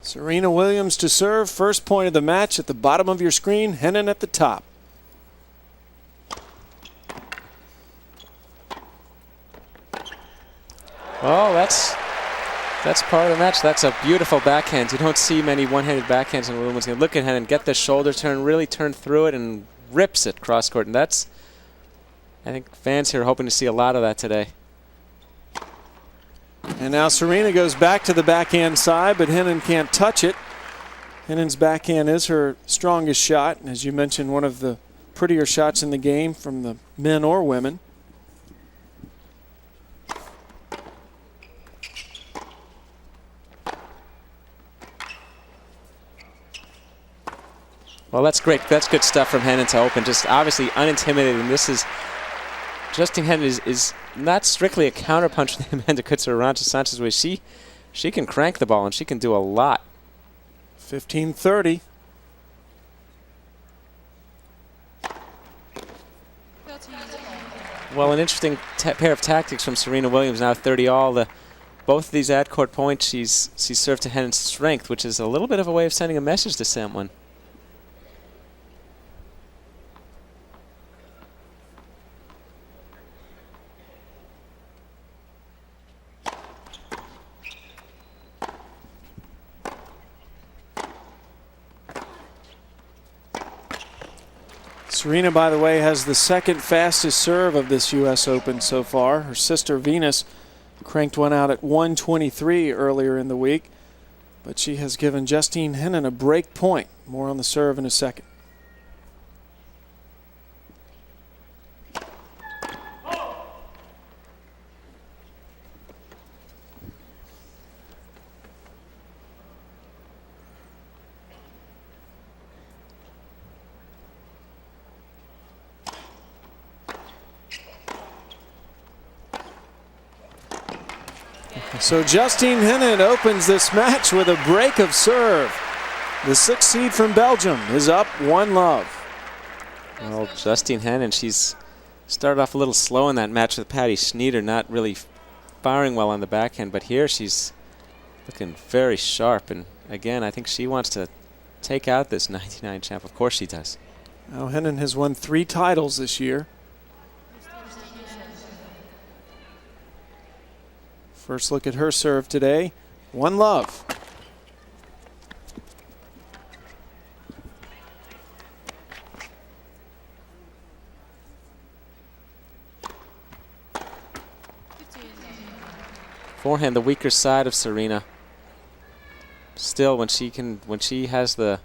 Serena Williams to serve. First point of the match at the bottom of your screen. Henin at the top. Well, that's part of the match. That's a beautiful backhand. You don't see many one-handed backhands in a women's game. Look at Henin get the shoulder turn, really turn through it, and rips it cross court. And that's, I think fans here are hoping to see a lot of that today. And now Serena goes back to the backhand side, but Henin can't touch it. Henin's backhand is her strongest shot. And as you mentioned, one of the prettier shots in the game from the men or women. Well, that's great. That's good stuff from Henin to open. Just obviously unintimidated. This is Justine Henin is not strictly a counterpuncher to Amanda Kutzer or Arantxa Sanchez way. She can crank the ball and she can do a lot. 15-30. Well, an interesting pair of tactics from Serena Williams. Now 30-all. Both of these ad-court points, she's served to Henin's strength, which is a little bit of a way of sending a message to someone. Serena, by the way, has the second fastest serve of this U.S. Open so far. Her sister Venus cranked one out at 123 earlier in the week, but she has given Justine Henin a break point. More on the serve in a second. So Justine Henin opens this match with a break of serve. The 6th seed from Belgium is up 1-love. Well, Justine Henin, she's started off a little slow in that match with Patty Schnyder, not really firing well on the backhand, but here she's looking very sharp. And again, I think she wants to take out this 99 champ. Of course she does. Now Henin has won 3 titles this year. First look at her serve today. 1-love. Forehand, the weaker side of Serena. Still, when she has the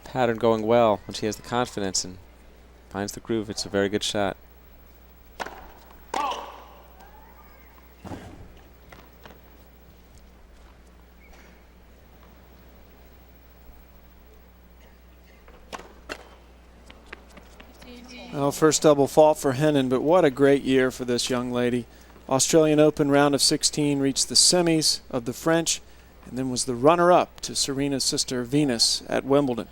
pattern going well, when she has the confidence and finds the groove, it's a very good shot. Well, first double fault for Henin, but what a great year for this young lady. Australian Open round of 16, reached the semis of the French, and then was the runner-up to Serena's sister Venus at Wimbledon.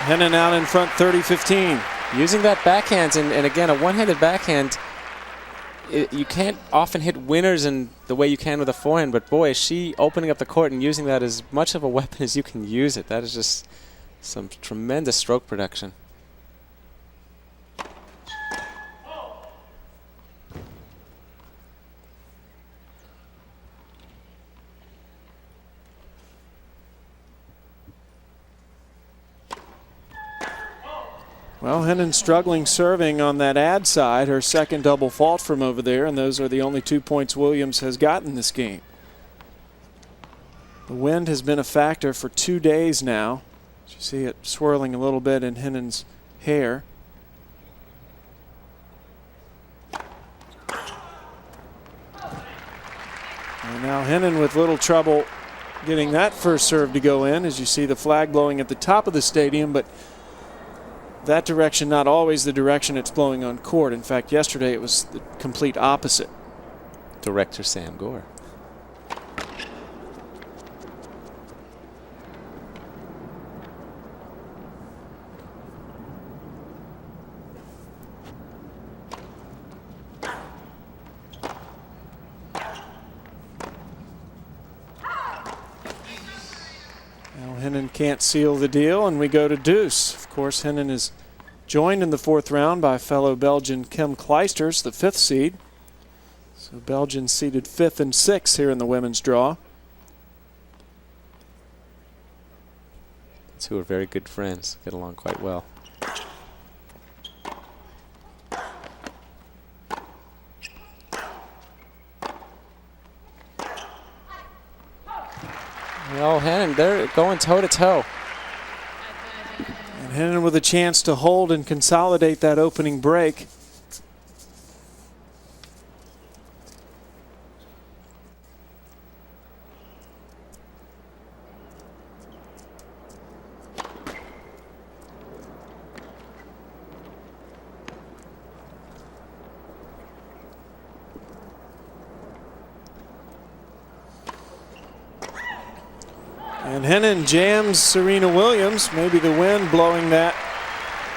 Henin out in front 30-15. Using that backhand, and again, a one-handed backhand, you can't often hit winners in the way you can with a forehand, but boy, is she opening up the court and using that as much of a weapon as you can use it. That is just some tremendous stroke production. Well, Henin struggling serving on that ad side, her second double fault from over there, and those are the only 2 points Williams has gotten this game. The wind has been a factor for 2 days now. You see it swirling a little bit in Henin's hair. And now Henin with little trouble getting that first serve to go in, as you see the flag blowing at the top of the stadium, but that direction not always the direction it's blowing on court. In fact, yesterday it was the complete opposite. director Sam Gore. Now Henin can't seal the deal, and we go to deuce. Of course, Henin is joined in the 4th round by fellow Belgian Kim Kleisters, the 5th seed. So Belgian seeded 5th and 6th here in the women's draw. The two are very good friends, get along quite well. Well, Henin, they're going toe-to-toe. And Henin with a chance to hold and consolidate that opening break. And Henin jams Serena Williams. Maybe the wind blowing that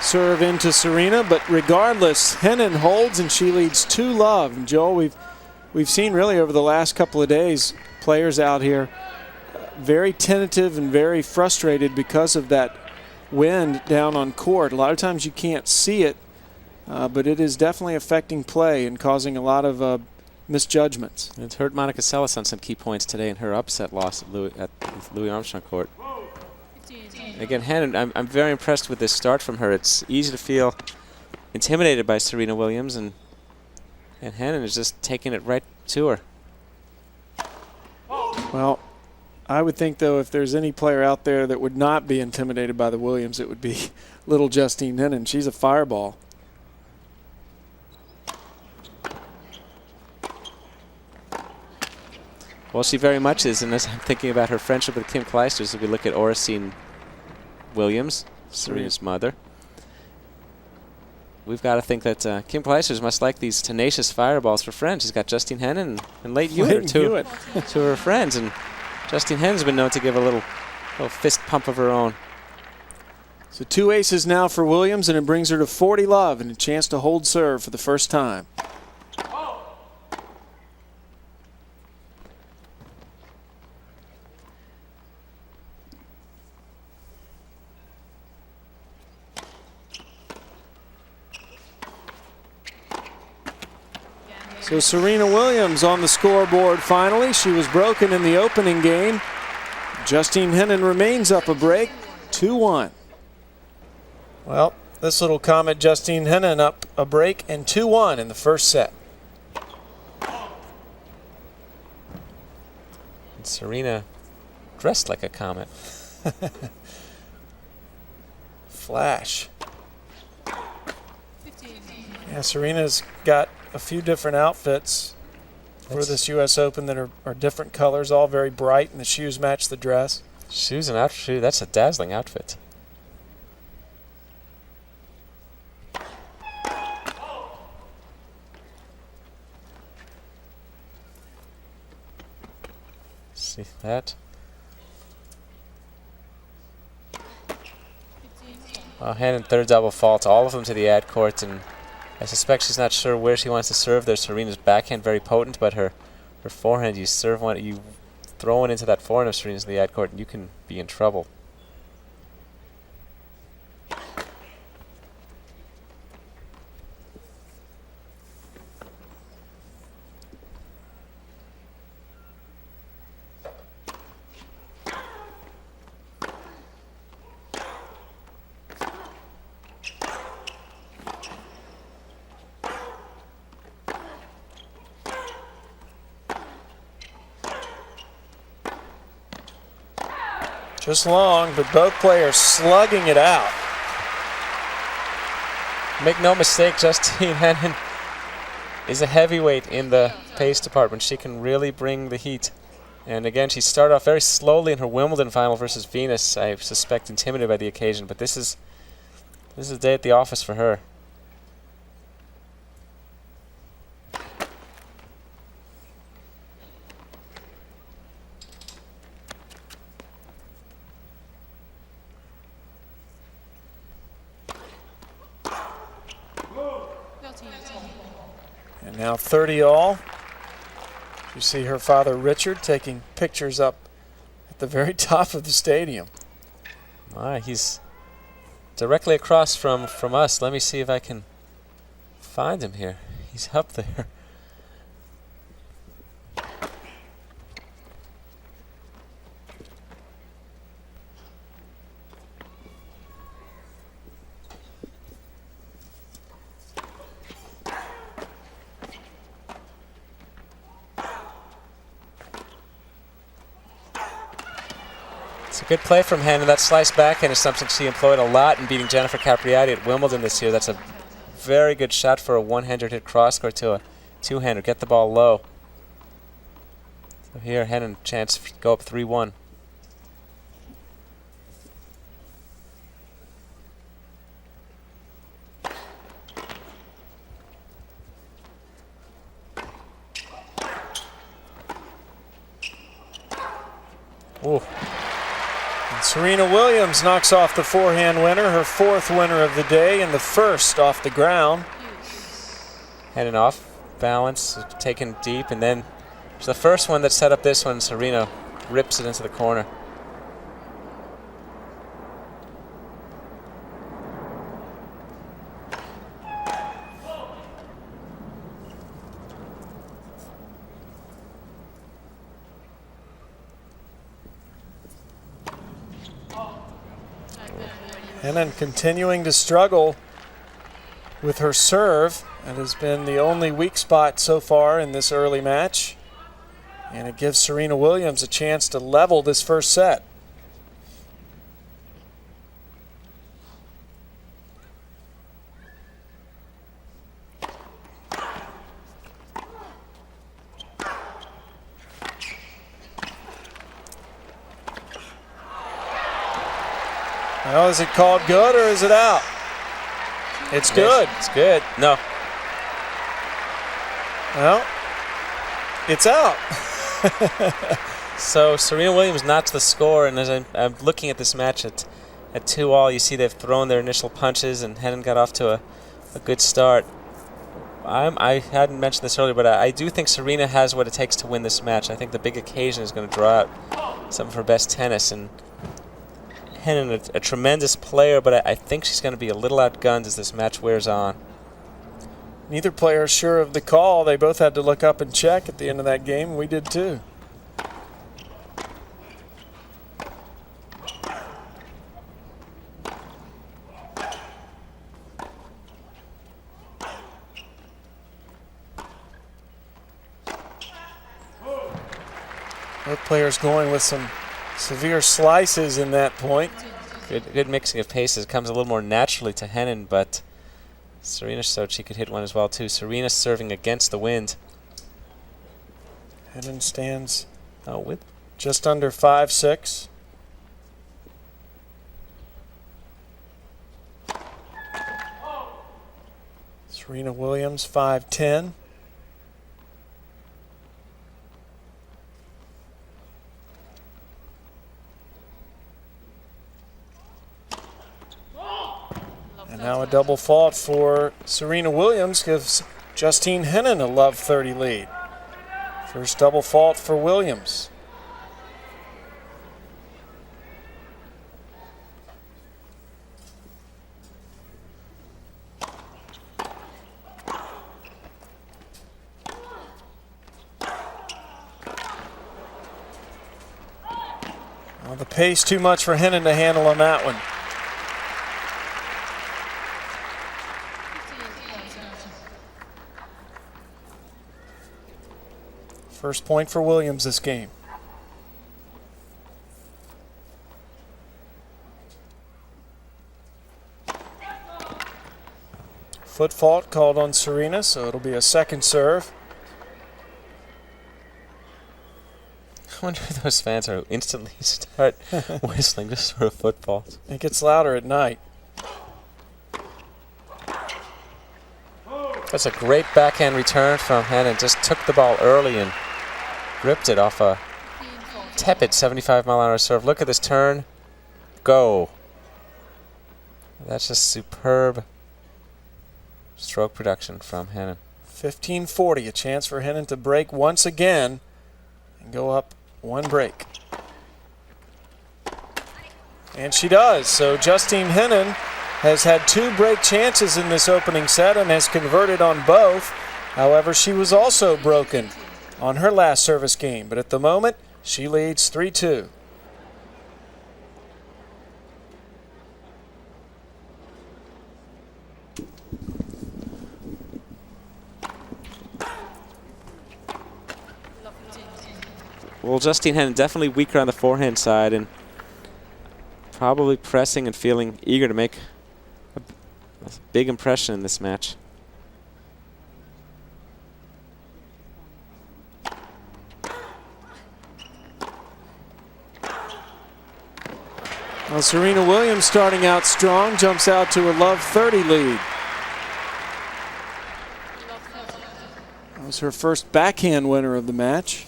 serve into Serena, but regardless, Henin holds and she leads 2-love. And Joel, we've seen really over the last couple of days players out here very tentative and very frustrated because of that wind down on court. A lot of times you can't see it, but it is definitely affecting play and causing a lot of misjudgments. It's hurt Monica Seles on some key points today in her upset loss at Louis Armstrong Court. Again, Henin, I'm very impressed with this start from her. It's easy to feel intimidated by Serena Williams, and Henin is just taking it right to her. Well, I would think, though, if there's any player out there that would not be intimidated by the Williams, it would be little Justine Henin. She's a fireball. Well, she very much is, and as I'm thinking about her friendship with Kim Kleisters, if we look at Oracene Williams, Serena's mother, we've got to think that Kim Kleisters must like these tenacious fireballs for friends. She's got Justine Henin and Leighton Hewitt, to her friends, and Justine Henin's been known to give a little fist pump of her own. So 2 aces now for Williams, and it brings her to 40-love and a chance to hold serve for the first time. So Serena Williams on the scoreboard finally. She was broken in the opening game. Justine Henin remains up a break, 2-1. Well, this little comment, Justine Henin up a break and 2-1 in the first set. And Serena dressed like a comet. Flash. Yeah, Serena's got a few different outfits for this U.S. Open that are different colors, all very bright, and the shoes match the dress. Shoes and outfit, that's a dazzling outfit. See that? Henin third double fault, all of them to the ad court, and I suspect she's not sure where she wants to serve there. Serena's backhand very potent, but her forehand, you serve one, you throw one into that forehand of Serena's in the ad court, and you can be in trouble. Just long, but both players slugging it out. Make no mistake, Justine Henin is a heavyweight in the pace department. She can really bring the heat. And again, she started off very slowly in her Wimbledon final versus Venus. I suspect intimidated by the occasion, but this is a day at the office for her. And now 30 all. You see her father Richard taking pictures up at the very top of the stadium. My, he's directly across from us. Let me see if I can find him here. He's up there. It's a good play from Henin. That slice backhand is something she employed a lot in beating Jennifer Capriati at Wimbledon this year. That's a very good shot for a one-hander hit cross-court to a two-hander. Get the ball low. So here, Henin, chance to go up 3-1. Ooh. Serena Williams knocks off the forehand winner, her fourth winner of the day, and the first off the ground. Heading off balance, taken deep, and then it's the first one that set up this one. Serena rips it into the corner. Henin continuing to struggle with her serve. That has been the only weak spot so far in this early match. And it gives Serena Williams a chance to level this first set. Well, is it called good or is it out? It's good. It's good. No. Well, it's out. So Serena Williams knocks the score, and as I'm looking at this match at 2-all, you see they've thrown their initial punches, and Henin got off to a good start. I hadn't mentioned this earlier, but I do think Serena has what it takes to win this match. I think the big occasion is going to draw out some of her best tennis, and Henin, a tremendous player, but I think she's going to be a little outgunned as this match wears on. Neither player is sure of the call. They both had to look up and check at the end of that game. We did too. Both players going with some severe slices in that point. Good mixing of paces. Comes a little more naturally to Henin, but Serena showed she could hit one as well too. Serena serving against the wind. Henin stands with just under 5-6. Serena Williams 5-10. And now a double fault for Serena Williams gives Justine Henin a love 30 lead. First double fault for Williams. Well, the pace too much for Henin to handle on that one. First point for Williams this game. Foot fault called on Serena, so it'll be a second serve. I wonder if those fans are instantly start whistling just for a foot fault. It gets louder at night. That's a great backhand return from Henin. Just took the ball early and ripped it off a tepid 75-mile-an-hour serve. Look at this turn. Go. That's just superb stroke production from Henin. 15-40, a chance for Henin to break once again and go up one break. And she does. So Justine Henin has had 2 break chances in this opening set and has converted on both. However, she was also broken on her last service game. But at the moment, she leads 3-2. Well, Justine Henin definitely weaker on the forehand side and probably pressing and feeling eager to make a big impression in this match. Well, Serena Williams starting out strong, jumps out to a love 30 lead. That was her first backhand winner of the match.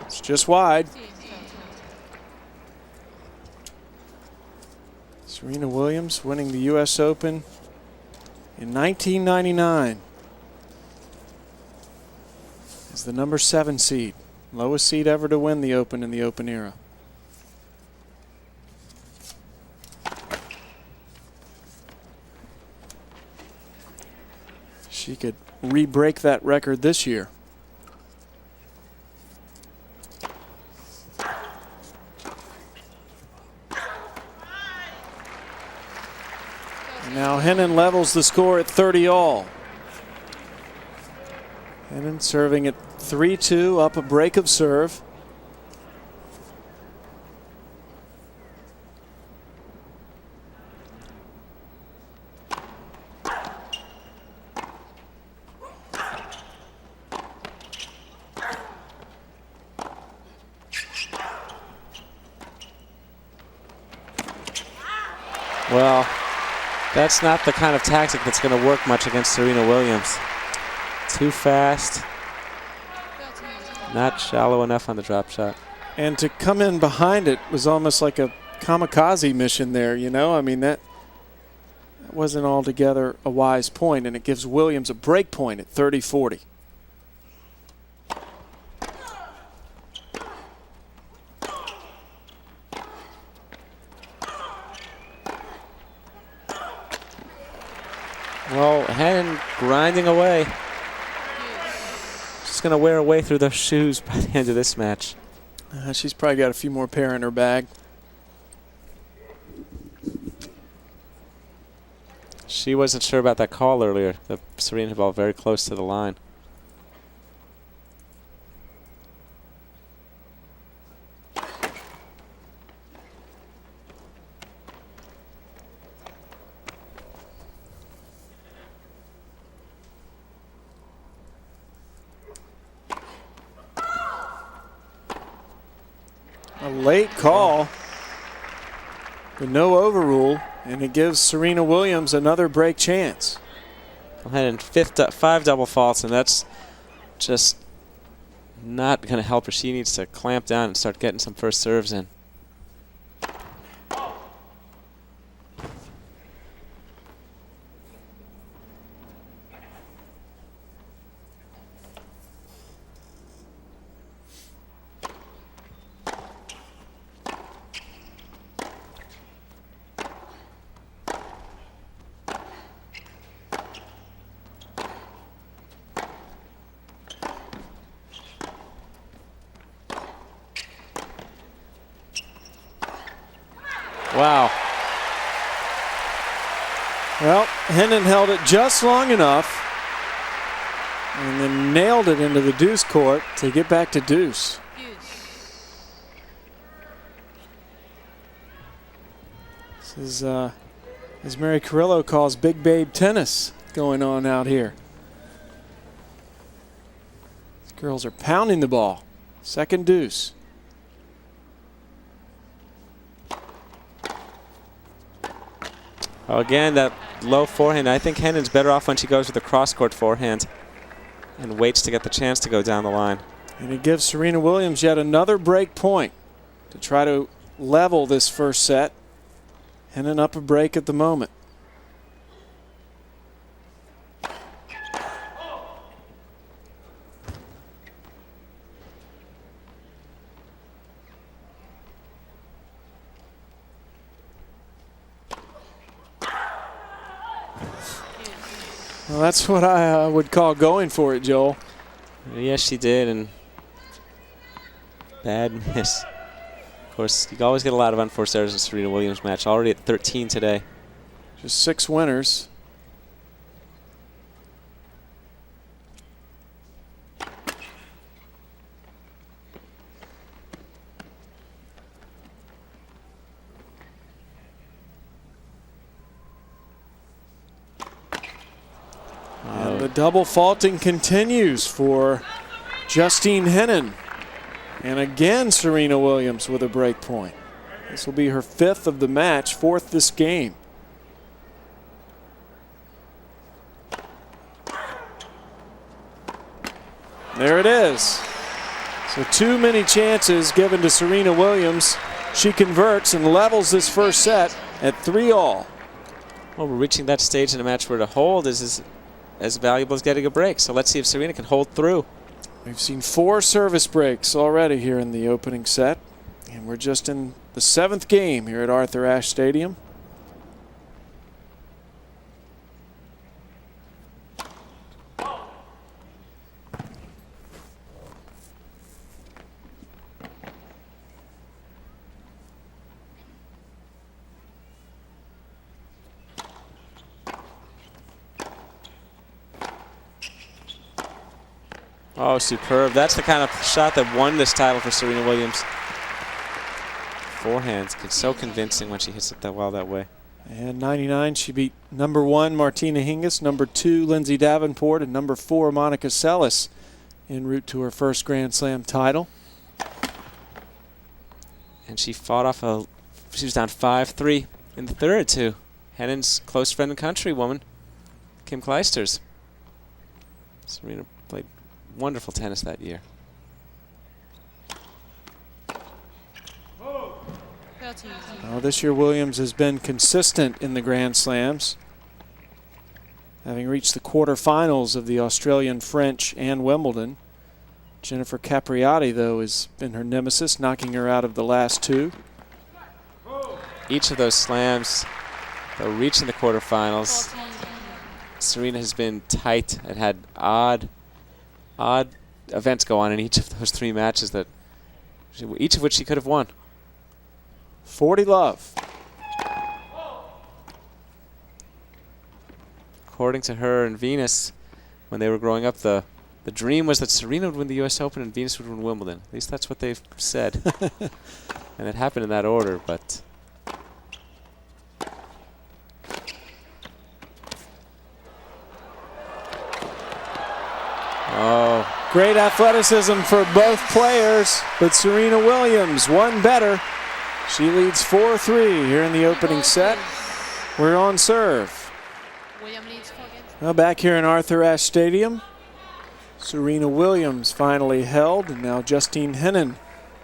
It's just wide. Serena Williams winning the U.S. Open in 1999 as the number 7 seed, lowest seed ever to win the Open in the Open era. She could re-break that record this year. Now Henin levels the score at 30-all. Henin serving at 3-2, up a break of serve. Well, that's not the kind of tactic that's going to work much against Serena Williams. Too fast, not shallow enough on the drop shot. And to come in behind it was almost like a kamikaze mission there, you know? I mean, that wasn't altogether a wise point, and it gives Williams a break point at 30-40. Well, Henin grinding away. She's going to wear away through those shoes by the end of this match. She's probably got a few more pair in her bag. She wasn't sure about that call earlier. The Serena ball very close to the line. A late call, but no overrule, and it gives Serena Williams another break chance. Henin 5 double faults, and that's just not going to help her. She needs to clamp down and start getting some first serves in. Wow. Well, Henin held it just long enough and then nailed it into the deuce court to get back to deuce. This is, as Mary Carrillo calls, big babe tennis going on out here. These girls are pounding the ball. Second deuce. Oh, again, that low forehand. I think Henin's better off when she goes with the cross-court forehand. and waits to get the chance to go down the line. And it gives Serena Williams yet another break point to try to level this first set. Henin up a break at the moment. Well, that's what I would call going for it, Joel. Yes, she did, and bad miss. Of course, you always get a lot of unforced errors in the Serena Williams match. Already at 13 today. Just 6 winners. And the double faulting continues for Justine Henin. And again, Serena Williams with a break point. This will be her 5th of the match, 4th this game. There it is. So too many chances given to Serena Williams. She converts and levels this first set at 3-all. Well, we're reaching that stage in a match where to hold is as valuable as getting a break. So let's see if Serena can hold through. We've seen 4 service breaks already here in the opening set. And we're just in the 7th game here at Arthur Ashe Stadium. Oh, superb. That's the kind of shot that won this title for Serena Williams. Forehands, so convincing when she hits it that well that way. And 99, she beat number 1 Martina Hingis, number 2 Lindsay Davenport, and number 4 Monica Seles en route to her first Grand Slam title. And she fought off she was down 5-3 in the third to Henin's close friend and countrywoman, Kim Clijsters. Serena played wonderful tennis that year. This year Williams has been consistent in the Grand Slams, having reached the quarterfinals of the Australian, French, and Wimbledon. Jennifer Capriati, though, has been her nemesis, knocking her out of the last 2. Each of those slams, though, reaching the quarterfinals, Serena has been tight and had odd events go on in each of those 3 matches each of which she could have won. 40 love. According to her and Venus, when they were growing up, the dream was that Serena would win the US Open and Venus would win Wimbledon. At least that's what they've said. And it happened in that order, but great athleticism for both players, but Serena Williams, one better. She leads 4-3 here in the opening set. We're on serve. Well, back here in Arthur Ashe Stadium, Serena Williams finally held, and now Justine Henin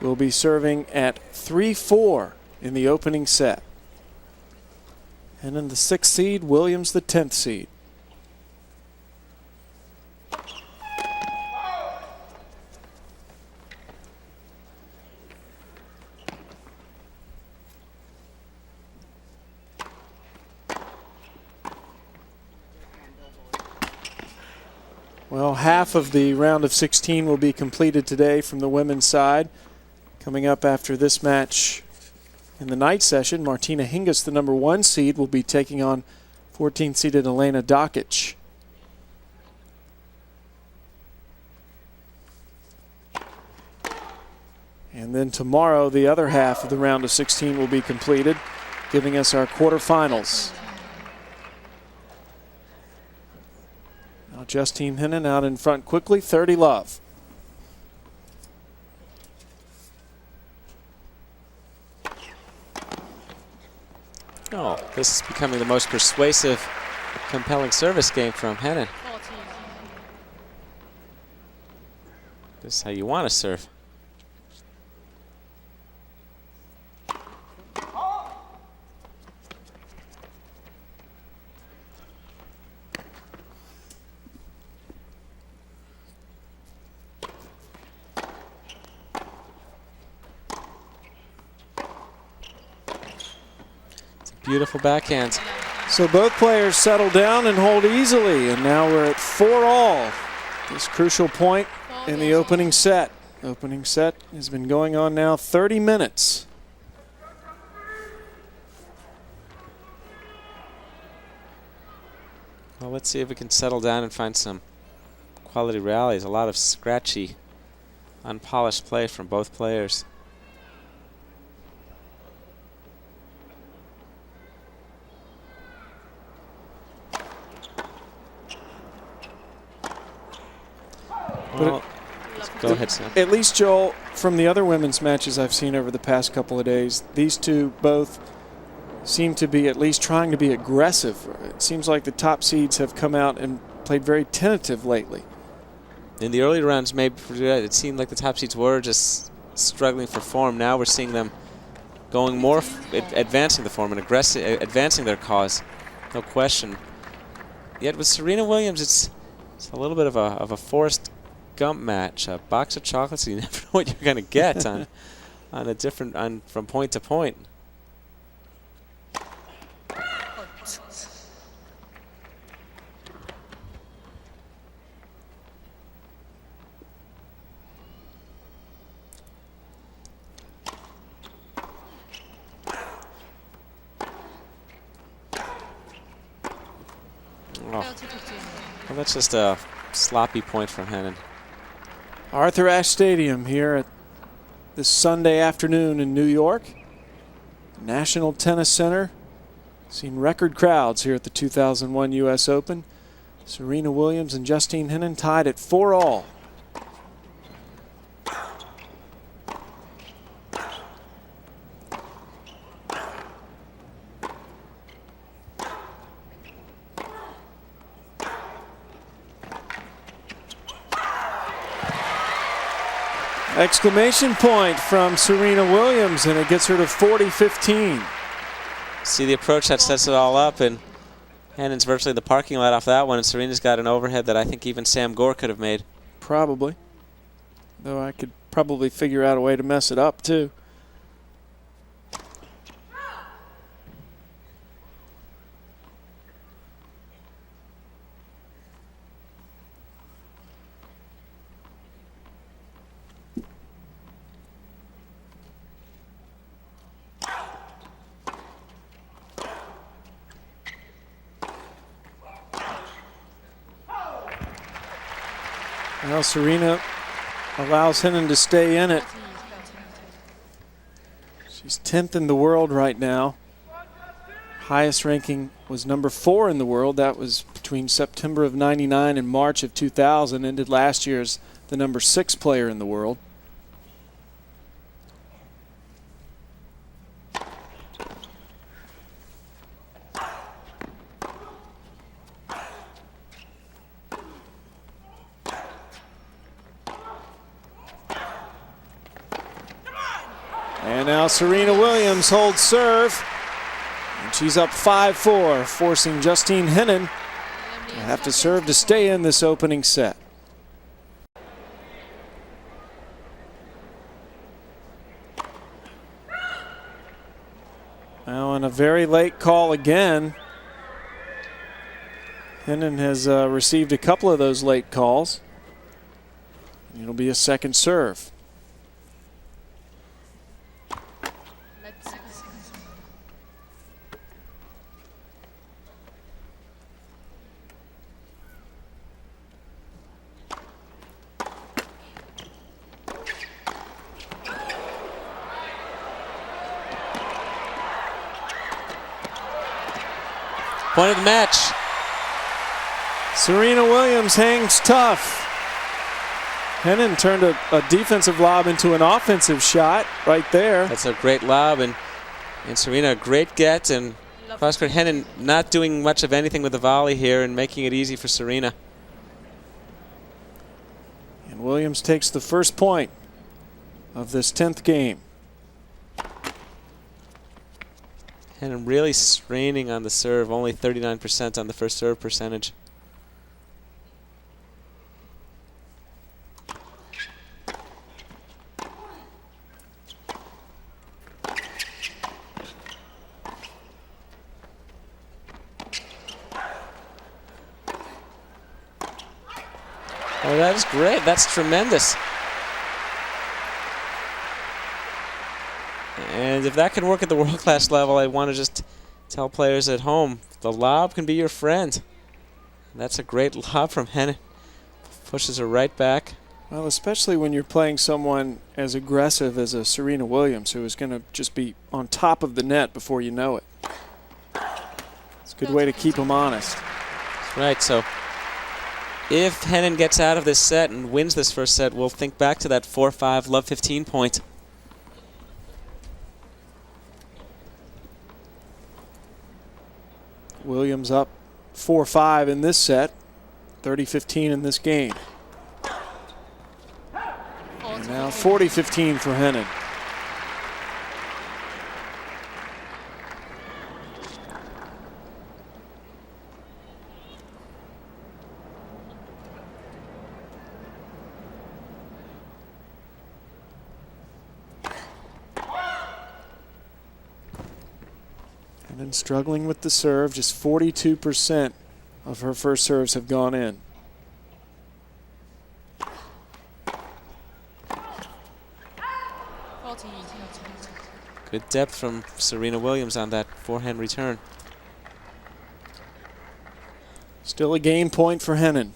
will be serving at 3-4 in the opening set. Henin the 6th seed, Williams the 10th seed. Well, half of the round of 16 will be completed today from the women's side. Coming up after this match in the night session, Martina Hingis, the number 1 seed, will be taking on 14th-seeded Elena Dokic. And then tomorrow, the other half of the round of 16 will be completed, giving us our quarterfinals. Now Justine Henin out in front quickly, 30 love. oh, this is becoming the most persuasive, compelling service game from Henin. That's how you want to serve. It's a beautiful backhand. So both players settle down and hold easily, and now we're at 4-all. This crucial point in the opening set. Opening set has been going on now 30 minutes. Well, let's see if we can settle down and find some quality rallies. A lot of scratchy, unpolished play from both players. Well, go ahead, Sam. At least, Joel, from the other women's matches I've seen over the past couple of days, these two both seem to be at least trying to be aggressive. It seems like the top seeds have come out and played very tentative lately. In the early rounds, maybe it seemed like the top seeds were just struggling for form. Now we're seeing them going more, advancing the form and advancing their cause, no question. Yet with Serena Williams, it's a little bit of a Forrest Gump match, a box of chocolates. You never know what you're going to get on a different from point to point. Oh. Well, that's just a sloppy point from Henin. Arthur Ashe Stadium here at this Sunday afternoon in New York. National Tennis Center. Seen record crowds here at the 2001 US Open. Serena Williams and Justine Henin tied at 4-all. Exclamation point from Serena Williams, and it gets her to 40-15. See the approach that sets it all up, and Henin's virtually the parking lot off that one, and Serena's got an overhead that I think even Sam Gore could have made. Probably. Though I could probably figure out a way to mess it up, too. Well, Serena allows Henin to stay in it. She's 10th in the world right now. Highest ranking was number 4 in the world. That was between September of '99 and March of 2000. Ended last year as the number 6 player in the world. And now Serena Williams holds serve. And she's up 5-4, forcing Justine Henin to have to serve to stay in this opening set. Now on a very late call again. Henin has received a couple of those late calls. It'll be a second serve. Point of the match. Serena Williams hangs tough. Henin turned a defensive lob into an offensive shot right there. That's a great lob, and Serena a great get, and Prosper Henin not doing much of anything with the volley here and making it easy for Serena. And Williams takes the first point of this 10th game. And really straining on the serve, only 39% on the first serve percentage. Oh, that is great. That's tremendous. And if that can work at the world-class level, I want to just tell players at home, the lob can be your friend. That's a great lob from Henin. Pushes her right back. Well, especially when you're playing someone as aggressive as a Serena Williams, who is going to just be on top of the net before you know it. It's a good way to keep them honest. That's right. So if Henin gets out of this set and wins this first set, we'll think back to that 4-5 love 15 point. Williams up 4-5 in this set, 30-15 in this game. And now 40-15 for Henin. Henin struggling with the serve, just 42% of her first serves have gone in. Good depth from Serena Williams on that forehand return. Still a game point for Henin.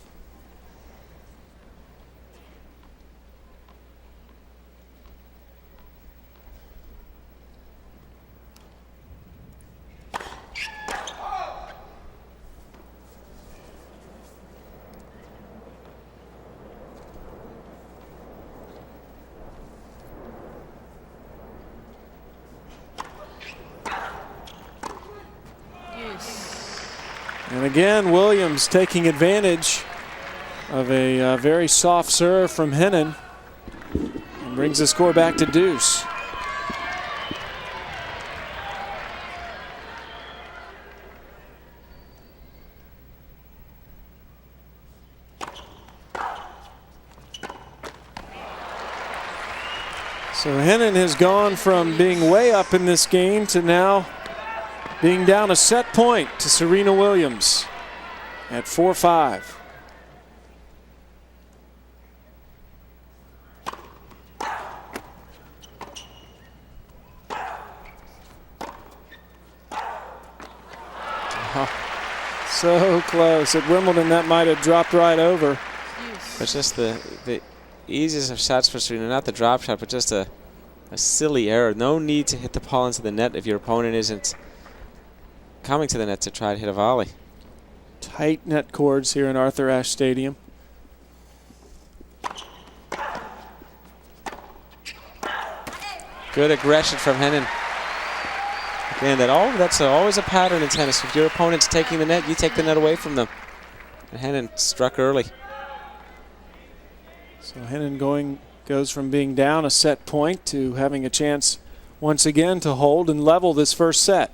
And again, Williams taking advantage of a very soft serve from Henin and brings the score back to deuce. So Henin has gone from being way up in this game to now being down a set point to Serena Williams at 4-5. Oh, so close. At Wimbledon, that might have dropped right over. It's just the easiest of shots for Serena, not the drop shot, but just a silly error. No need to hit the ball into the net if your opponent isn't coming to the net to try to hit a volley. Tight net cords here in Arthur Ashe Stadium. Good aggression from Henin. Again, that's always a pattern in tennis. If your opponent's taking the net, you take the net away from them. And Henin struck early. So Henin goes from being down a set point to having a chance once again to hold and level this first set.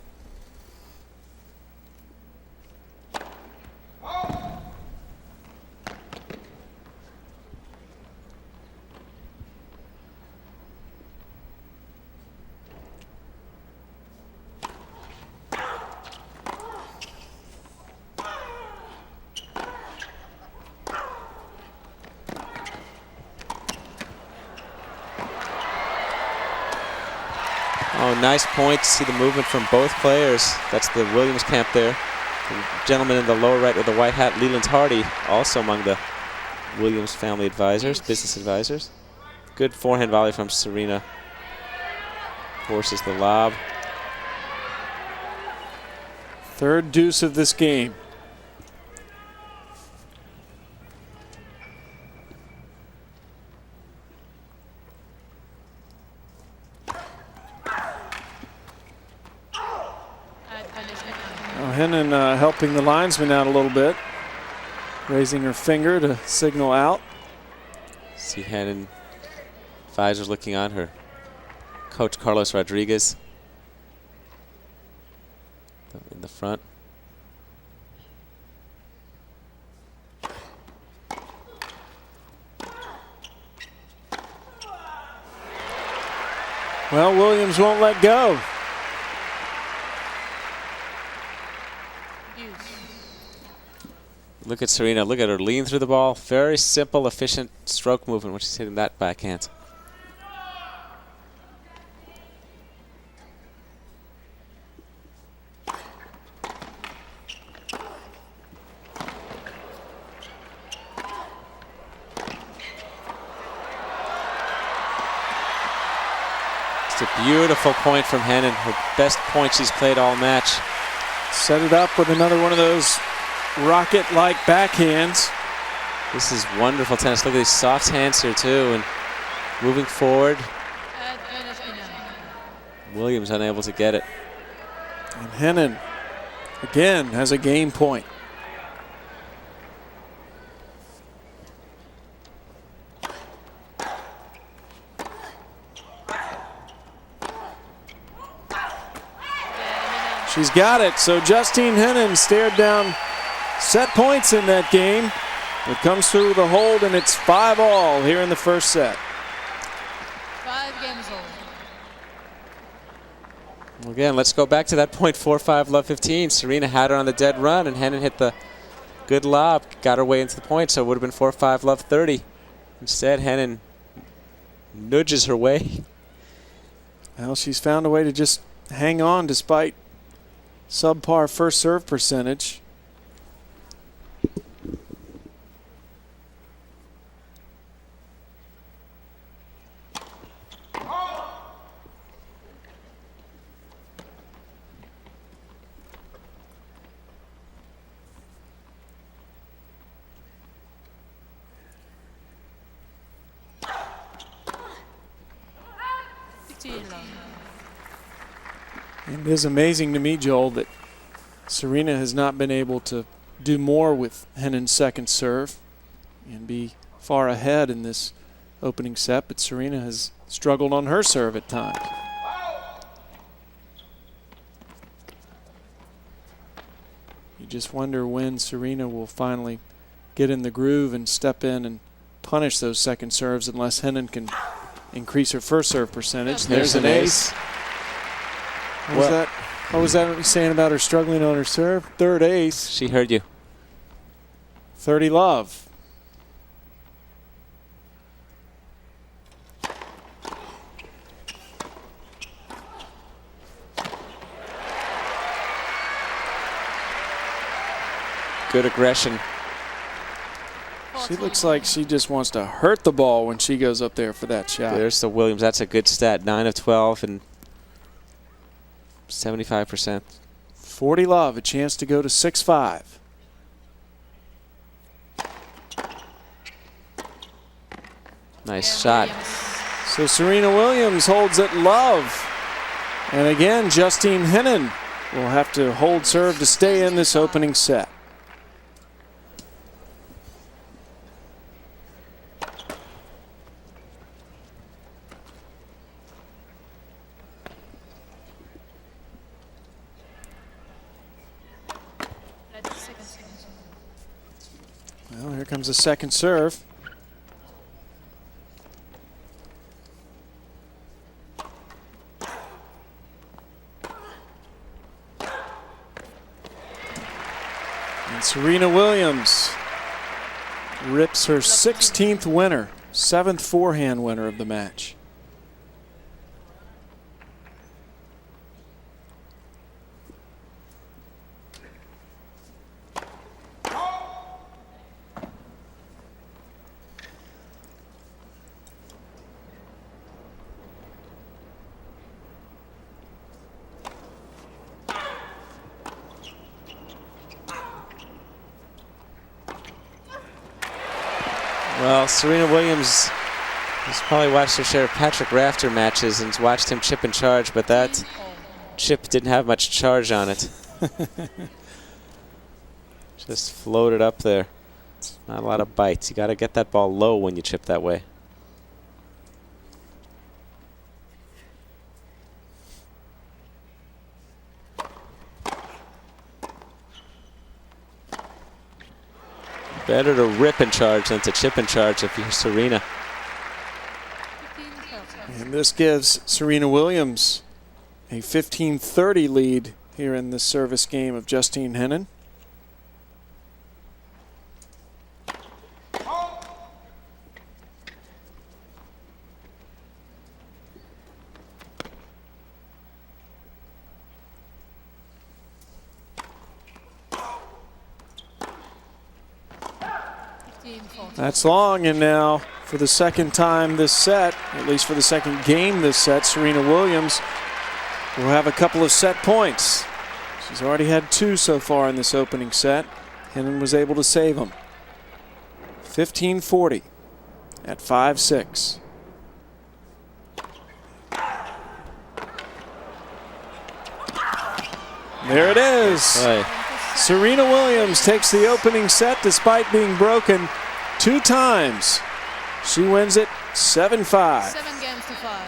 Oh, nice point to see the movement from both players. That's the Williams camp there. The gentleman in the lower right with the white hat, Leland Hardy, also among the Williams family advisors, business advisors. Good forehand volley from Serena. Forces the lob. Third deuce of this game. Henin helping the linesman out a little bit, raising her finger to signal out. See Henin, advisors looking on her. Coach Carlos Rodriguez in the front. Well, Williams won't let go. Look at Serena. Look at her lean through the ball. Very simple, efficient stroke movement when she's hitting that backhand. It's a beautiful point from Henin. Her best point she's played all match. Set it up with another one of those rocket-like backhands. This is wonderful tennis. Look at these soft hands here too, and moving forward. Williams unable to get it. And Henin again has a game point. She's got it. So Justine Henin stared down set points in that game. It comes through the hold, and it's 5-all here in the first set. 5 games old. Again, let's go back to that point 4-5 love 15. Serena had her on the dead run, and Henin hit the good lob, got her way into the point, so it would have been 4-5 love 30. Instead, Henin nudges her way. Well, she's found a way to just hang on despite subpar first serve percentage. It is amazing to me, Joel, that Serena has not been able to do more with Henin's second serve and be far ahead in this opening set, but Serena has struggled on her serve at times. You just wonder when Serena will finally get in the groove and step in and punish those second serves unless Henin can increase her first serve percentage. There's an ace. What was that saying about her struggling on her serve? Third ace. She heard you. 30 love. Good aggression. She looks like she just wants to hurt the ball when she goes up there for that shot. There's the Williams. That's a good stat. 9 of 12 and 75%. 40 love, a chance to go to 6-5. Nice shot. So Serena Williams holds it love. And again, Justine Henin will have to hold serve to stay in this opening set. Well, here comes the second serve. And Serena Williams rips her 16th winner, 7th forehand winner of the match. Well, Serena Williams has probably watched her share of Patrick Rafter matches and watched him chip and charge, but that chip didn't have much charge on it. Just floated up there. Not a lot of bites. You got to get that ball low when you chip that way. Better to rip and charge than to chip and charge if you're Serena. And this gives Serena Williams a 15-30 lead here in this service game of Justine Henin. That's long, and now for the second time this set, at least for the second game this set, Serena Williams will have a couple of set points. She's already had 2 so far in this opening set. Henin was able to save them. 15-40 at 5-6. There it is. Right. Serena Williams takes the opening set despite being broken 2 times. She wins it 7-5. 7 games to 5.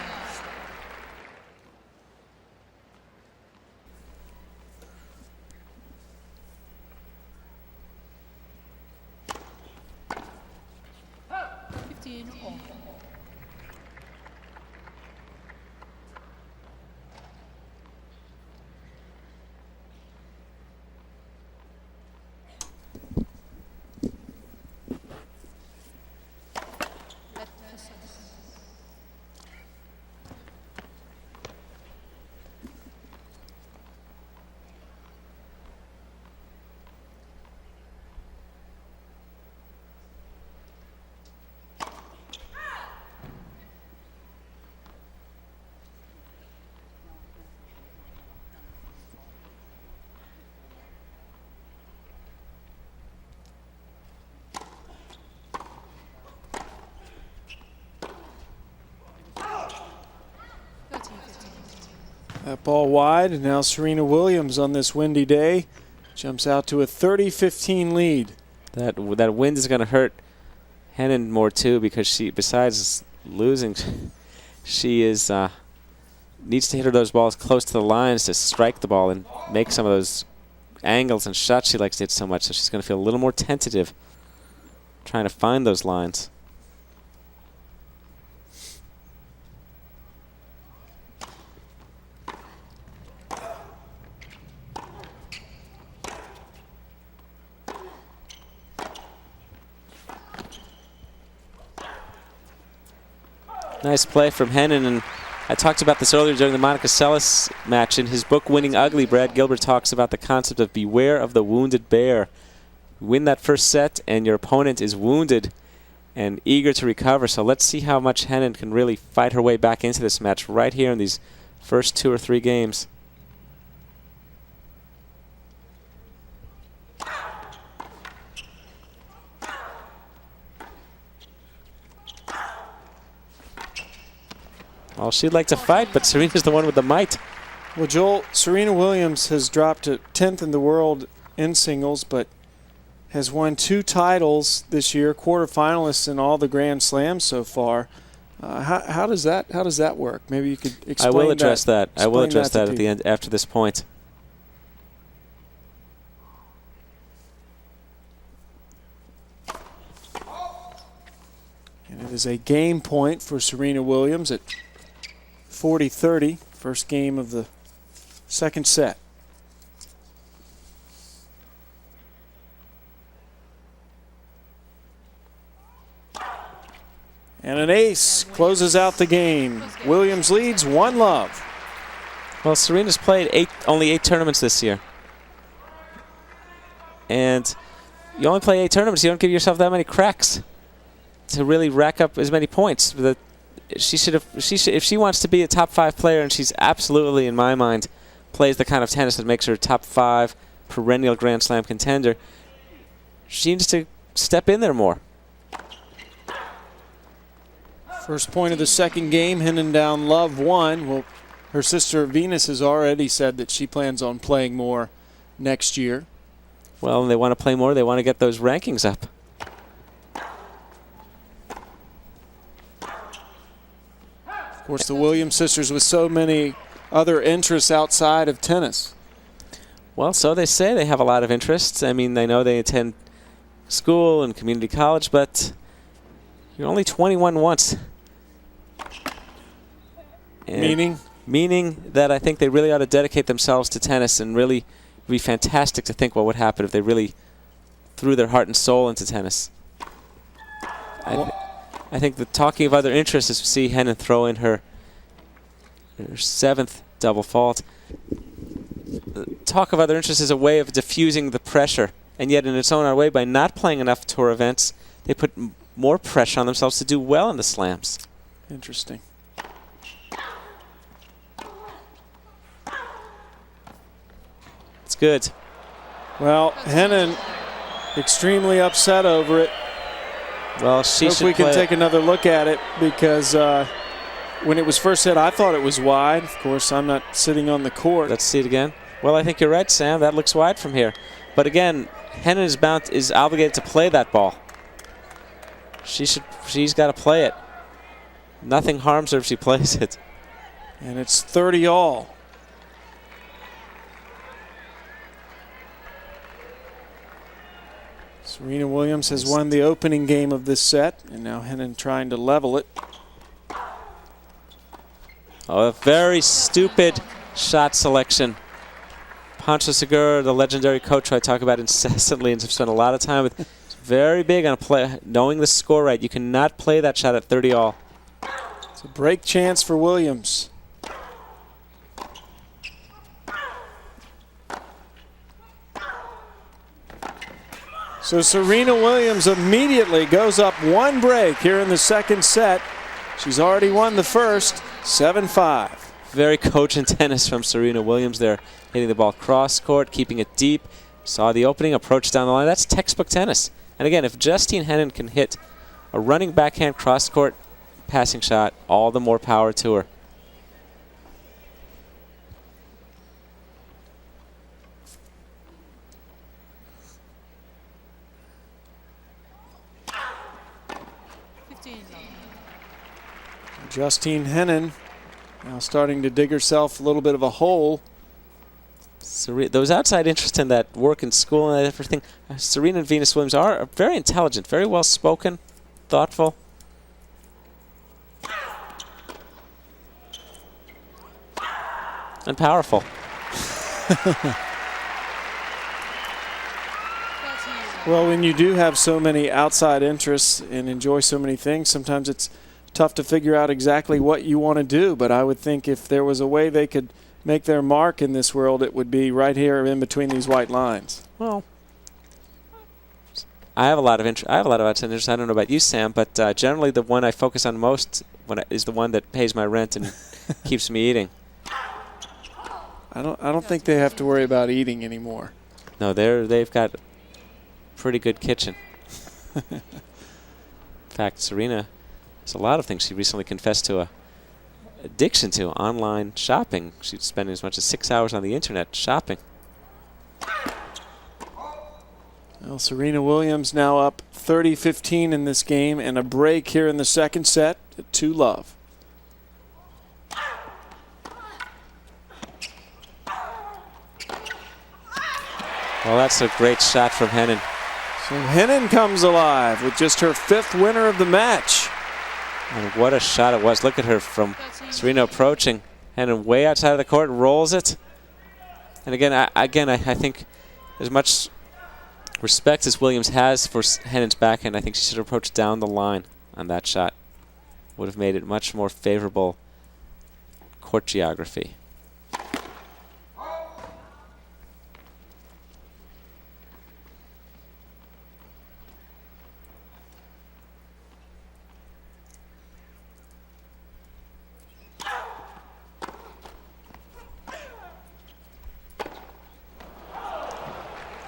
That ball wide, and now Serena Williams on this windy day jumps out to a 30-15 lead. That wind is going to hurt Henin more too, because she, besides losing, she is needs to hit her those balls close to the lines to strike the ball and make some of those angles and shots she likes to hit so much. So she's going to feel a little more tentative trying to find those lines. Nice play from Henin, and I talked about this earlier during the Monica Seles match. In his book, Winning Ugly, Brad Gilbert talks about the concept of beware of the wounded bear. Win that first set, and your opponent is wounded and eager to recover. So let's see how much Henin can really fight her way back into this match right here in these first 2 or 3 games. Well, she'd like to fight, but Serena's the one with the might. Well, Joel, Serena Williams has dropped to 10th in the world in singles, but has won 2 titles this year, quarterfinalists in all the Grand Slams so far. How does that work? Maybe you could explain. I will address that. I will address that to at the end after this point. And it is a game point for Serena Williams at 40-30, first game of the second set. And an ace closes out the game. Williams leads 1-love. Well, Serena's played only 8 tournaments this year. And you only play 8 tournaments, you don't give yourself that many cracks to really rack up as many points. If she wants to be a top 5 player, and she's absolutely, in my mind, plays the kind of tennis that makes her a top 5 perennial Grand Slam contender, she needs to step in there more. First point of the second game, Henin down love 1. Well, her sister Venus has already said that she plans on playing more next year. Well, they want to play more. They want to get those rankings up. Of course, the Williams sisters with so many other interests outside of tennis. Well, so they say. They have a lot of interests. I mean, I know they attend school and community college, but you're only 21 once. And meaning that I think they really ought to dedicate themselves to tennis, and really be fantastic to think what would happen if they really threw their heart and soul into tennis. I think the talking of other interests is to see Henin throw in her 7th double fault. Talk of other interests is a way of diffusing the pressure, and yet in its own way, by not playing enough tour events, they put more pressure on themselves to do well in the slams. Interesting. It's good. Well, Henin extremely upset over it. Well, she should we can play take another look at it, because when it was first said, I thought it was wide. Of course, I'm not sitting on the court. Let's see it again. Well, I think you're right, Sam. That looks wide from here. But again, Henin is obligated to play that ball. She's got to play it. Nothing harms her if she plays it. And it's 30 all. Serena Williams has won the opening game of this set, and now Henin trying to level it. Oh, a very stupid shot selection. Pancho Segura, the legendary coach who I talk about incessantly and have spent a lot of time with, is very big on knowing the score right. You cannot play that shot at 30 all. It's a break chance for Williams. So Serena Williams immediately goes up 1 break here in the second set. She's already won the first, 7-5. Very cogent tennis from Serena Williams there, hitting the ball cross court, keeping it deep. Saw the opening, approach down the line. That's textbook tennis. And again, if Justine Henin can hit a running backhand cross court passing shot, all the more power to her. Justine Henin now starting to dig herself a little bit of a hole. Those outside interests in that work in school and everything, Serena and Venus Williams are very intelligent, very well spoken, thoughtful. And powerful. Well, when you do have so many outside interests and enjoy so many things, sometimes it's tough to figure out exactly what you want to do. But I would think if there was a way they could make their mark in this world, it would be right here in between these white lines. Well, I have a lot of outside interest. I don't know about you, Sam, but generally the one I focus on most is the one that pays my rent and keeps me eating. I don't think they have to worry about eating anymore. No, they've got a pretty good kitchen. In fact, Serena has a lot of things. She recently confessed to a addiction to online shopping. She's spending as much as 6 hours on the internet shopping. Well, Serena Williams now up 30-15 in this game, and a break here in the second set at 2-love. Well, that's a great shot from Henin. So Henin comes alive with just her 5th winner of the match. And what a shot it was. Look at her from Serena approaching. Henin way outside of the court, rolls it. And again, I think as much respect as Williams has for Henin's backhand, I think she should have approached down the line on that shot. Would have made it much more favorable court geography.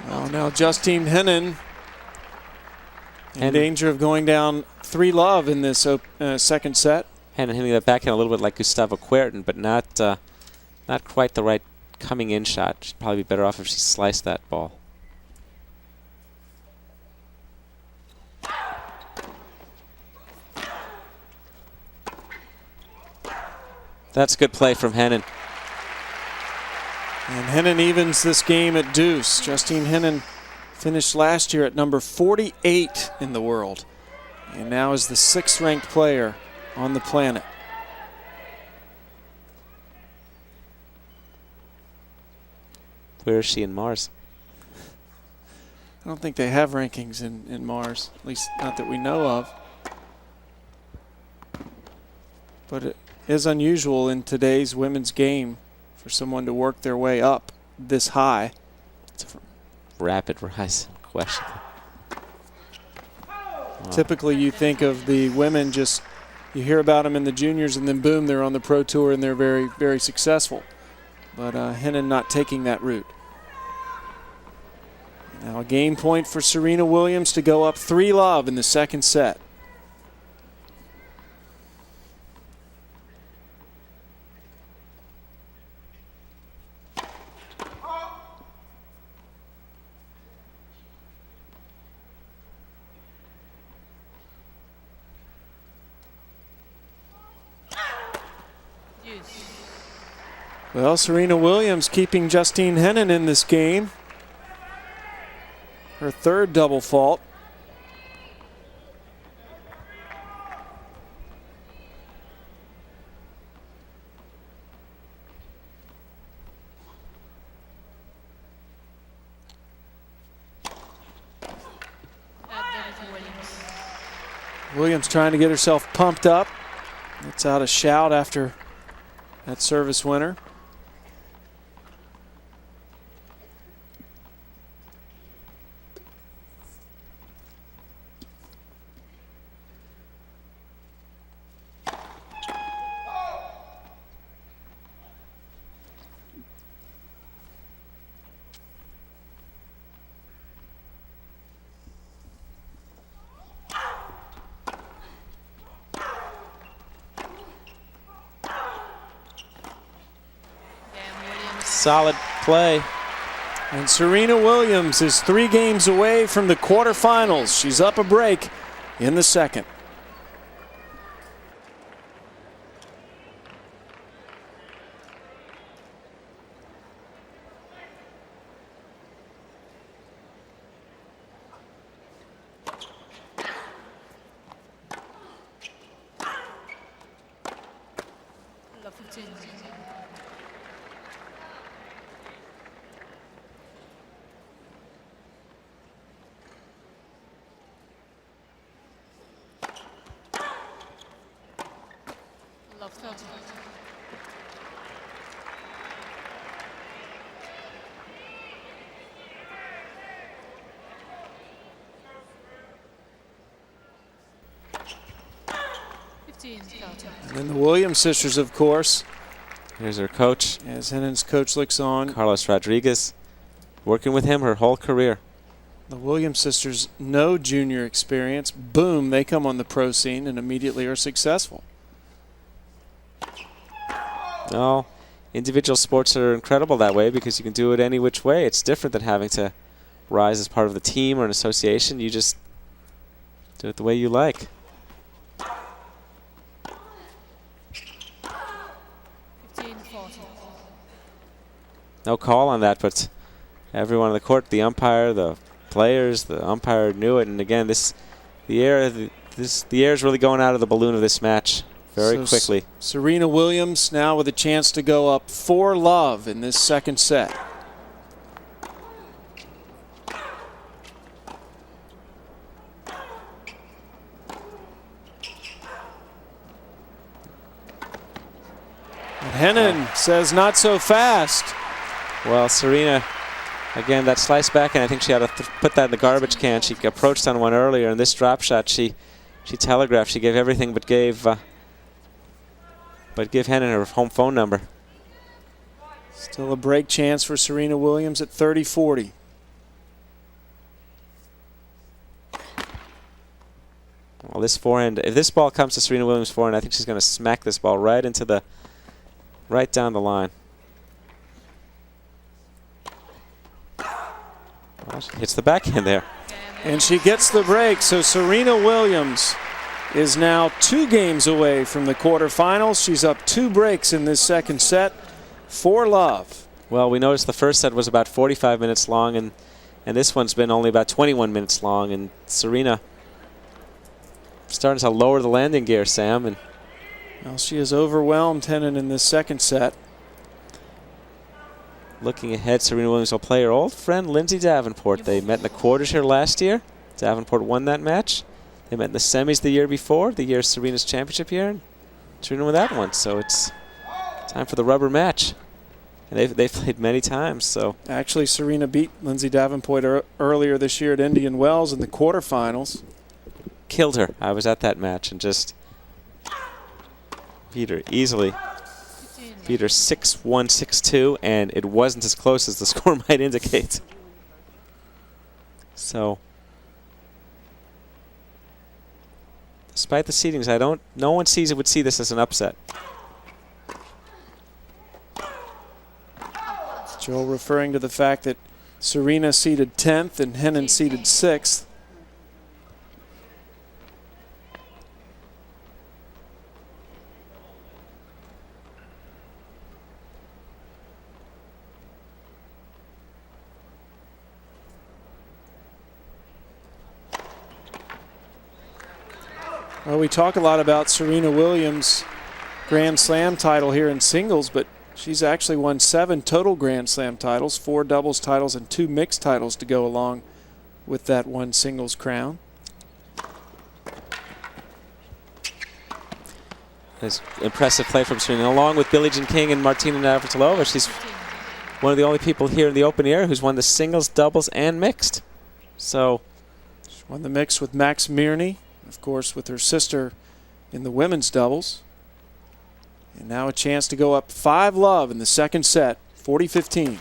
Well, now Justine Henin in danger of going down 3-love in this second set. Henin hitting that backhand a little bit like Gustavo Kuerten, but not quite the right coming in shot. She'd probably be better off if she sliced that ball. That's good play from Henin. And Henin evens this game at deuce. Justine Henin Finished last year at number 48 in the world, and now is the 6th ranked player on the planet. Where is she in Mars? I don't think they have rankings in Mars, at least not that we know of. But it is unusual in today's women's game for someone to work their way up this high. It's a rapid rise question. Typically you think of the women just, you hear about them in the juniors and then boom, they're on the pro tour and they're very, very successful. But Henin not taking that route. Now a game point for Serena Williams to go up 3-love in the second set. Well, Serena Williams keeping Justine Henin in this game. Her 3rd double fault. Williams trying to get herself pumped up. That's out a shout after that service winner. Solid play. And Serena Williams is 3 games away from the quarterfinals. She's up a break in the second. And then the Williams sisters, of course. Here's her coach. As Henin's coach looks on. Carlos Rodriguez, working with him her whole career. The Williams sisters, no junior experience. Boom, they come on the pro scene and immediately are successful. No, individual sports are incredible that way because you can do it any which way. It's different than having to rise as part of the team or an association. You just do it the way you like. No call on that, but everyone on the court, the umpire, the players, the umpire knew it. And again, the air is really going out of the balloon of this match very quickly. Serena Williams now with a chance to go up 4-love in this second set. And Henin says not so fast. Well, Serena, again, that slice back, and I think she had to put that in the garbage can. She approached on one earlier, and this drop shot, she telegraphed. She gave everything but give Henin her home phone number. Still a break chance for Serena Williams at 30-40. Well, this forehand, if this ball comes to Serena Williams' forehand, I think she's going to smack this ball right down the line. Well, she hits the backhand there. And she gets the break, so Serena Williams is now 2 games away from the quarterfinals. She's up 2 breaks in this second set, 4-love. Well, we noticed the first set was about 45 minutes long, and And this one's been only about 21 minutes long, and Serena starting to lower the landing gear, Sam. And well, she has overwhelmed Henin in this second set. Looking ahead, Serena Williams will play her old friend Lindsay Davenport. They met in the quarters here last year. Davenport won that match. They met in the semis the year before, the year Serena's championship year. And Serena won that one, so it's time for the rubber match. And they've played many times. So actually, Serena beat Lindsay Davenport earlier this year at Indian Wells in the quarterfinals. Killed her. I was at that match and just beat her easily. Beat her 6-1, 6-2, and it wasn't as close as the score might indicate. So, despite the seedings, no one would see this as an upset. Joel referring to the fact that Serena seeded 10th and Henin seeded 6th. Well, we talk a lot about Serena Williams' Grand Slam title here in singles, but she's actually won 7 total Grand Slam titles, 4 doubles titles, and 2 mixed titles to go along with that one singles crown. It's impressive play from Serena, along with Billie Jean King and Martina Navratilova. She's one of the only people here in the open era who's won the singles, doubles, and mixed. So, she won the mixed with Max Mirny, of course, with her sister in the women's doubles. And now a chance to go up 5-love in the second set, 40-15.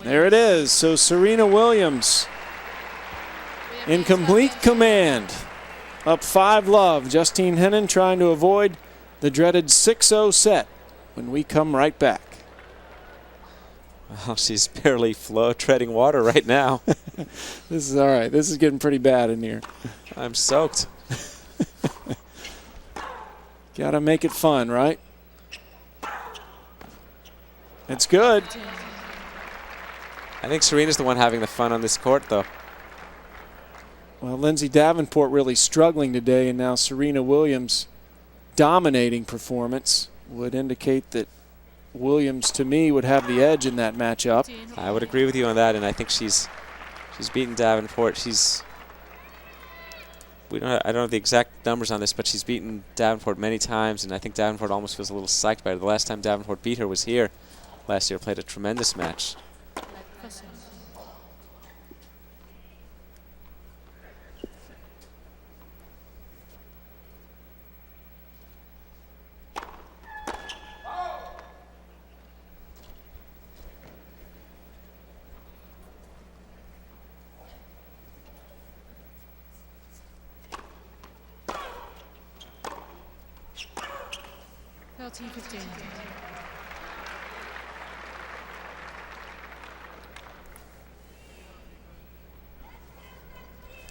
There it is. So Serena Williams in complete command. Up 5-love. Justine Henin trying to avoid the dreaded 6-0 set when we come right back. Well, she's barely treading water right now. This is all right. This is getting pretty bad in here. I'm soaked. Got to make it fun, right? It's good. I think Serena's the one having the fun on this court, though. Well, Lindsay Davenport really struggling today, and now Serena Williams' dominating performance would indicate that Williams, to me, would have the edge in that matchup. I would agree with you on that, and I think she's beaten Davenport. I don't have the exact numbers on this, but she's beaten Davenport many times, and I think Davenport almost feels a little psyched by it. The last time Davenport beat her was here last year, played a tremendous match.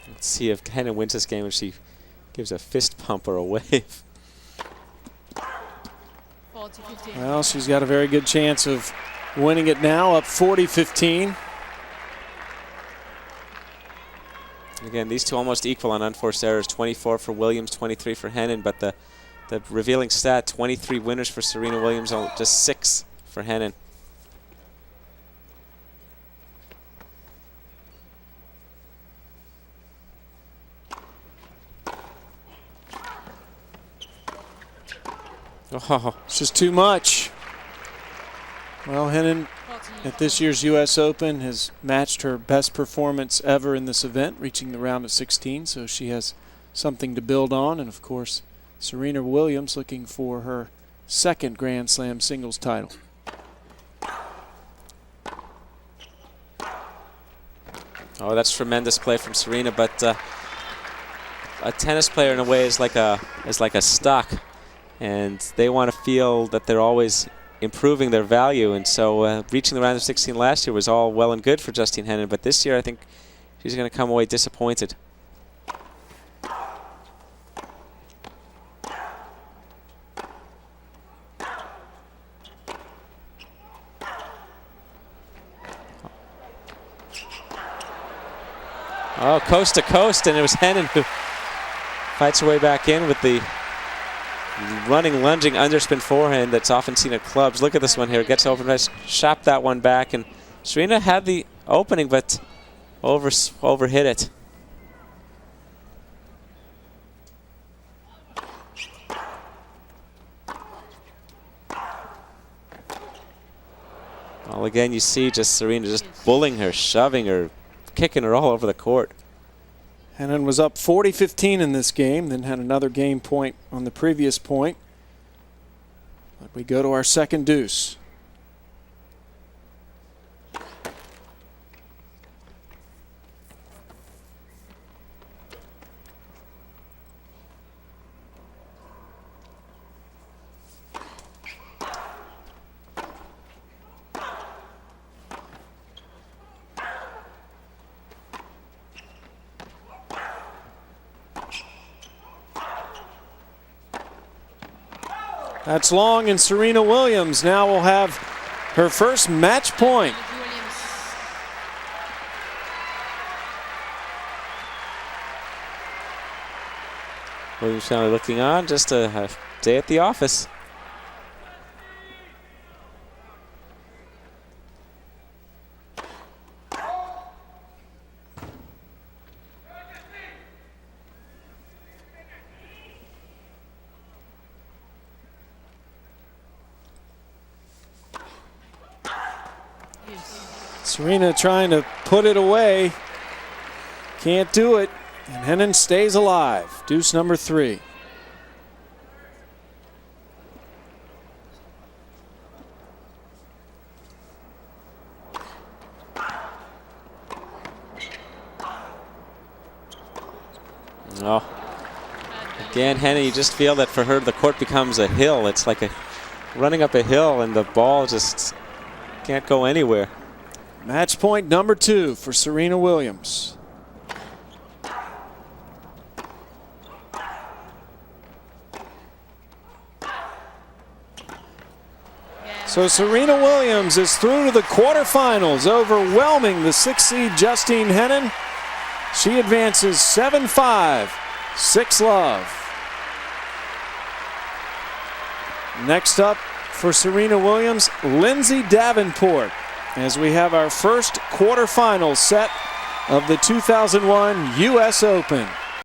Let's see if Henin wins this game if she gives a fist pump or a wave. Well, she's got a very good chance of winning it now, up 40-15. Again, these two almost equal on unforced errors, 24 for Williams, 23 for Henin, but the revealing stat, 23 winners for Serena Williams, just 6 for Henin. Oh, it's just too much. Well, Henin at this year's U.S. Open has matched her best performance ever in this event, reaching the round of 16, so she has something to build on. And, of course, Serena Williams looking for her second Grand Slam singles title. Oh, that's tremendous play from Serena, but a tennis player in a way is like a stock, and they want to feel that they're always improving their value, and so reaching the round of 16 last year was all well and good for Justine Henin, but this year I think she's going to come away disappointed. Oh, coast to coast, and it was Henin who fights her way back in with the running, lunging underspin forehand that's often seen at clubs. Look at this one here. Gets over, nice, shot that one back, and Serena had the opening, but overhit it. Well, again, you see just Serena just bullying her, shoving her, kicking her all over the court. Henin was up 40-15 in this game, then had another game point on the previous point. But we go to our second deuce. That's long, and Serena Williams now will have her first match point. Williams finally looking on, just a day at the office. Serena trying to put it away. Can't do it. And Henin stays alive. Deuce number 3. Oh. Again, Henin, you just feel that for her the court becomes a hill. It's like running up a hill and the ball just can't go anywhere. Match point number 2 for Serena Williams. So Serena Williams is through to the quarterfinals, overwhelming the 6th seed Justine Henin. She advances 7-5, 6-love. Next up for Serena Williams, Lindsay Davenport, as we have our first quarterfinal set of the 2001 US Open.